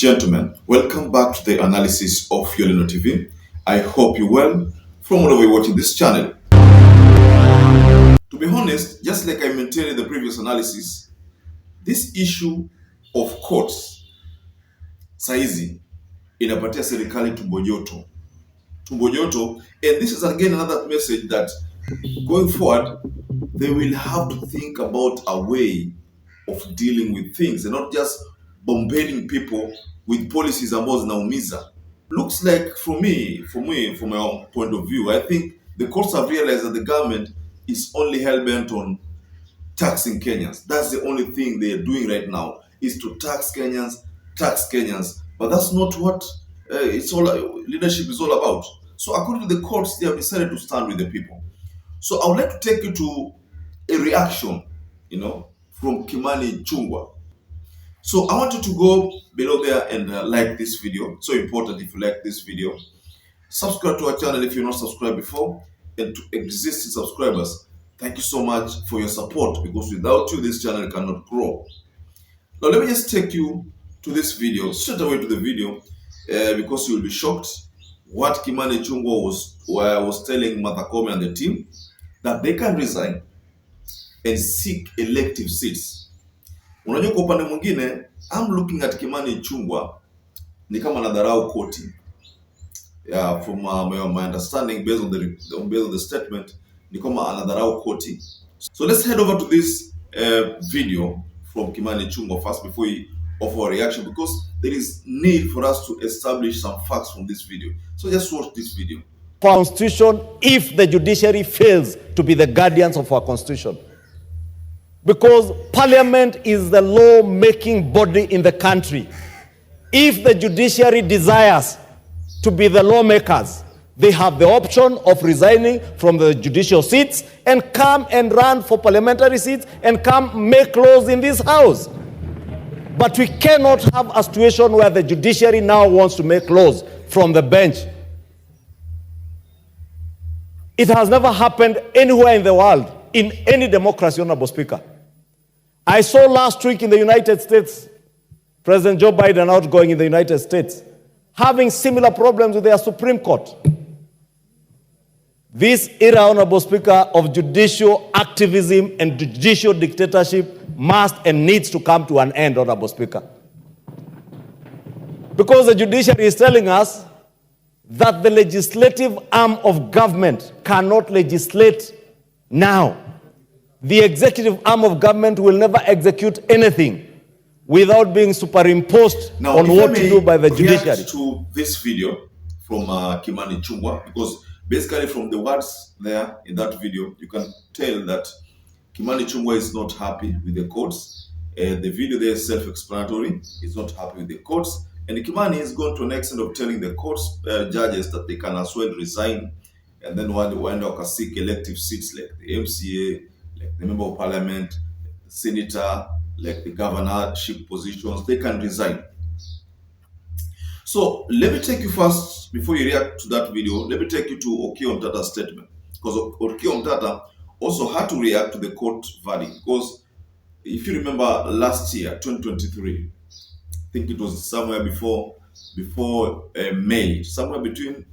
Gentlemen, welcome back to the analysis of YOLENO TV. I hope you're well from wherever you're watching this channel. To be honest, just like I maintained in the previous analysis, this issue of courts saizi inapatia serikali tumbo joto, and this is again another message that going forward they will have to think about a way of dealing with things and not just bombarding people with policies ambazo zinaumiza. Looks like from my own point of view, I think the courts have realized that the government is only hell-bent on taxing Kenyans. That's the only thing they are doing right now, is to tax Kenyans. But that's not what leadership is all about. So according to the courts, they have decided to stand with the people. So I would like to take you to a reaction, from Kimani Ichungwah. So I want you to go below there and like this video. So important if you like this video. Subscribe to our channel if you're not subscribed before. And to existing subscribers, thank you so much for your support, because without you, this channel cannot grow. Now let me just take you to this video, straight away to the video, because you'll be shocked what Kimani Ichungwah was telling Martha Koome and the team, that they can resign and seek elective seats. Unajua kwa upande mwingine, I'm looking at Kimani Ichungwah ni kama anadharau koti. Yeah, from my understanding, based on the statement, ni kama anadharau koti. So let's head over to this video from Kimani Ichungwah first before we offer a reaction, because there is need for us to establish some facts from this video. So just watch this video. Constitution if the judiciary fails to be the guardians of our constitution. Because parliament is the law-making body in the country. If the judiciary desires to be the lawmakers, they have the option of resigning from the judicial seats and come and run for parliamentary seats and come make laws in this house. But we cannot have a situation where the judiciary now wants to make laws from the bench. It has never happened anywhere in the world, in any democracy, Honorable Speaker. I saw last week in the United States, President Joe Biden outgoing in the United States, having similar problems with their Supreme Court. This era, Honorable Speaker, of judicial activism and judicial dictatorship must and needs to come to an end, Honorable Speaker. Because the judiciary is telling us that the legislative arm of government cannot legislate now. The executive arm of government will never execute anything without being superimposed now, on what to do by the judiciary. To this video from Kimani Ichungwah, because basically from the words there in that video, you can tell that Kimani Ichungwah is not happy with the courts. The video there is self-explanatory. He's not happy with the courts. And Kimani is going to an extent of telling the courts judges that they can as well resign, and then when they can seek elective seats like the MCA, like the member of parliament, the senator, like the governorship positions, they can resign. So let me take you first, before you react to that video, let me take you to Okiya Omtata's statement. Because Okiya Omtata also had to react to the court verdict. Because if you remember last year, 2023, I think it was somewhere before May, somewhere between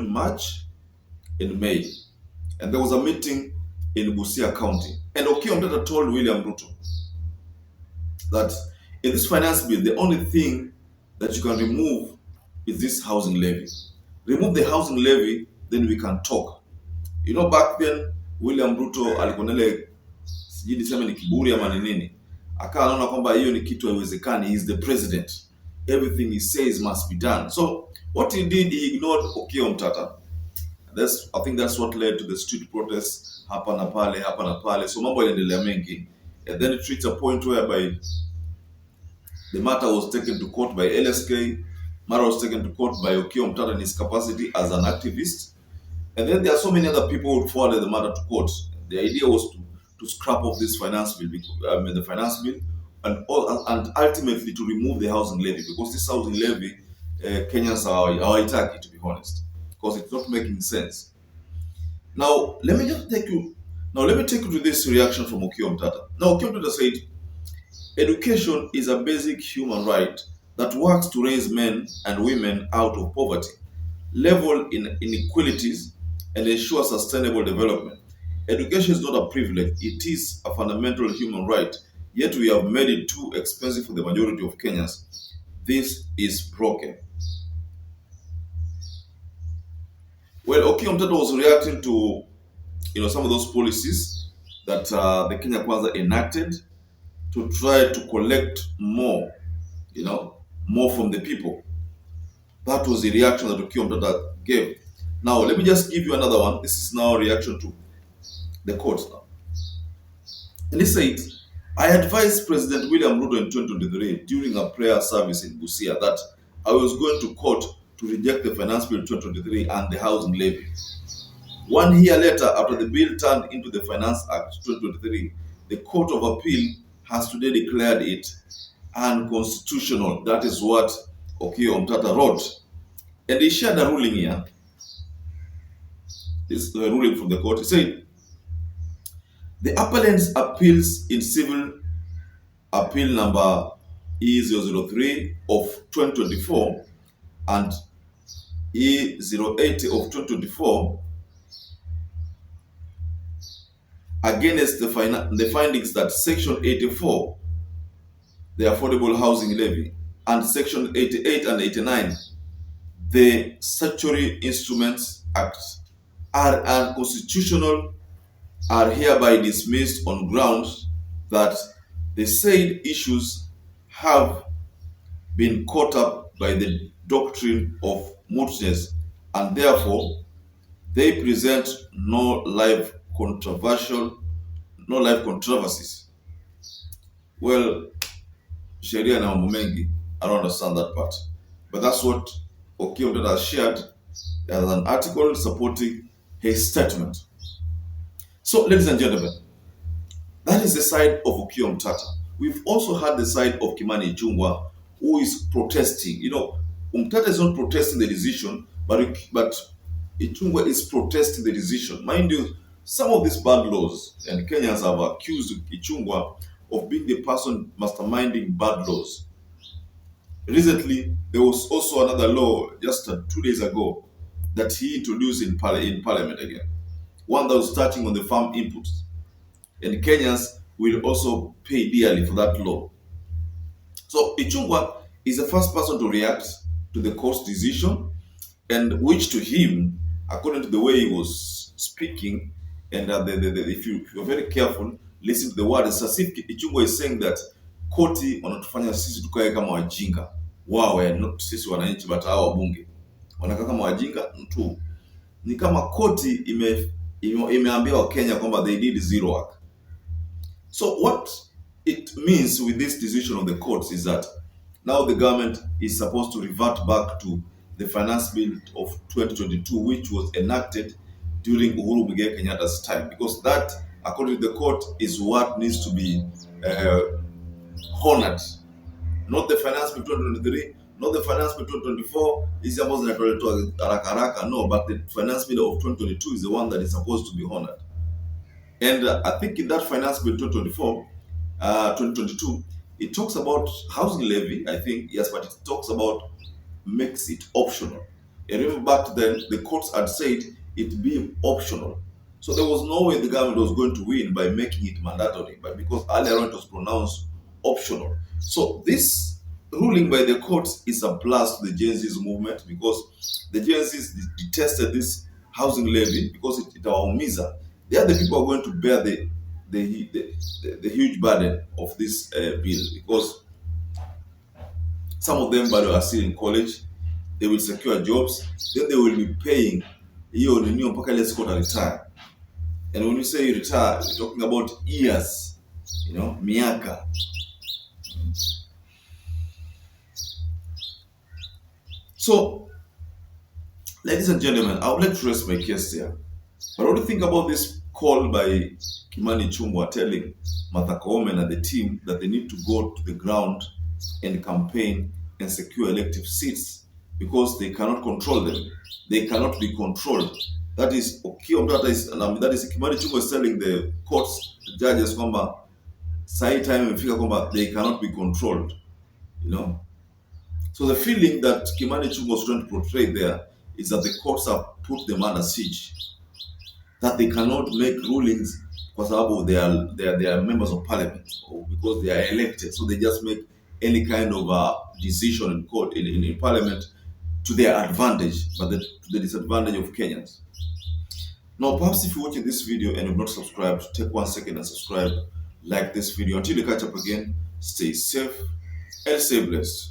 March and May, and there was a meeting in Busia County, and Okiya Omtata told William Ruto that in this finance bill, the only thing that you can remove is this housing levy. Remove the housing levy, then we can talk. Back then William Ruto alikonele sijui niseme ni kiburi ama nini, akawa anaona kwamba hiyo ni kitu haiwezekani. He is the president, everything he says must be done. So what he did, he ignored Okiya Omtata. I think that's what led to the street protests hapa na pale. So mambo yaliendelea mengi, and then it reached a point whereby the matter was taken to court by LSK. Matter was taken to court by Okiya Omtata in his capacity as an activist, and then there are so many other people who forwarded the matter to court. The idea was to scrap off this finance bill, the finance bill, and ultimately to remove the housing levy, because this housing levy, Kenyans are hawaitaki, to be honest, because it's not making sense. Now let me take you to this reaction from Okiya Omtata. Now Okiya Omtata said, education is a basic human right that works to raise men and women out of poverty, level inequalities, and ensure sustainable development. Education is not a privilege, it is a fundamental human right, yet we have made it too expensive for the majority of Kenyans. This is broken. Well, Okiya Omtata was reacting to some of those policies that the Kenya Kwanza enacted to try to collect more, more from the people. That was the reaction that Okiya Omtata gave. Now, let me just give you another one. This is now a reaction to the court now. And he said, I advised President William Ruto in 2023 during a prayer service in Busia that I was going to court to reject the Finance Bill 2023 and the housing levy. 1 year later, after the bill turned into the Finance Act 2023, the Court of Appeal has today declared it unconstitutional. That is what Okiya Omtata wrote. And he shared a ruling here. This is the ruling from the court. He said, the appellant's appeals in civil appeal number E003 of 2024 and E080 of 2024 against the findings that Section 84, the Affordable Housing Levy, and Section 88 and 89, the Statutory Instruments Act, are unconstitutional, are hereby dismissed on grounds that the said issues have been caught up by the doctrine of mootness, and therefore they present no live controversies. Well, Sheria na mambo mengi, I don't understand that part. But that's what Okiya Omtata has shared as an article supporting his statement. So, ladies and gentlemen, that is the side of Okiya Omtata. We've also had the side of Kimani Ichungwah, who is protesting. Omtata is not protesting the decision, but Ichungwah is protesting the decision. Mind you, some of these bad laws, and Kenyans have accused Ichungwah of being the person masterminding bad laws. Recently, there was also another law just 2 days ago that he introduced in Parliament again. One that was touching on the farm inputs. And Kenyans will also pay dearly for that law. So Ichungwah is the first person to react to the court's decision, and which to him, according to the way he was speaking, and if you're very careful, listen to the word, it's as if Ichungwah is saying that koti wanatufanya sisi tukae kama wajinga. Wow, not sisi wananchi but hao wabunge wanakaa kama wajinga tu. Ni kama koti imeambia wa Kenya kwamba they did zero work. So what it means with this decision of the courts is that now the government is supposed to revert back to the Finance Bill of 2022, which was enacted during Uhuru Muigai Kenyatta's time, because that, according to the court, is what needs to be honored. Not the Finance Bill 2023, not the Finance Bill 2024, is supposed to haraka, no, but the Finance Bill of 2022 is the one that is supposed to be honored. And I think in that Finance Bill 2022, it talks about housing levy, I think, yes, but it talks about makes it optional. And remember back then, the courts had said it be optional. So there was no way the government was going to win by making it mandatory, but because earlier on it was pronounced optional. So this ruling by the courts is a plus to the Gen Z's movement, because the Gen Z's detested this housing levy because it waumiza. They are the people who are going to bear the huge burden of this bill, because some of them are still in college, they will secure jobs, then they will be paying mpaka ile siku retire. And when you say you retire, you're talking about years, miaka. So, ladies and gentlemen, I would like to rest my case here. But what do you think about this call by Kimani Ichungwah telling Martha Koome and the team that they need to go to the ground and campaign and secure elective seats, because they cannot control them? They cannot be controlled. That is Okiya Omtata that is Kimani Ichungwah is telling the courts, the judges, kwamba sai time imefika kwamba they cannot be controlled. So the feeling that Kimani Ichungwah was trying to portray there is that the courts have put them under siege, that they cannot make rulings because they are members of parliament or because they are elected. So they just make any kind of decision in court in parliament to their advantage, but to the disadvantage of Kenyans. Now, perhaps if you're watching this video and you've not subscribed, take 1 second and subscribe, like this video. Until we catch up again, stay safe and stay blessed.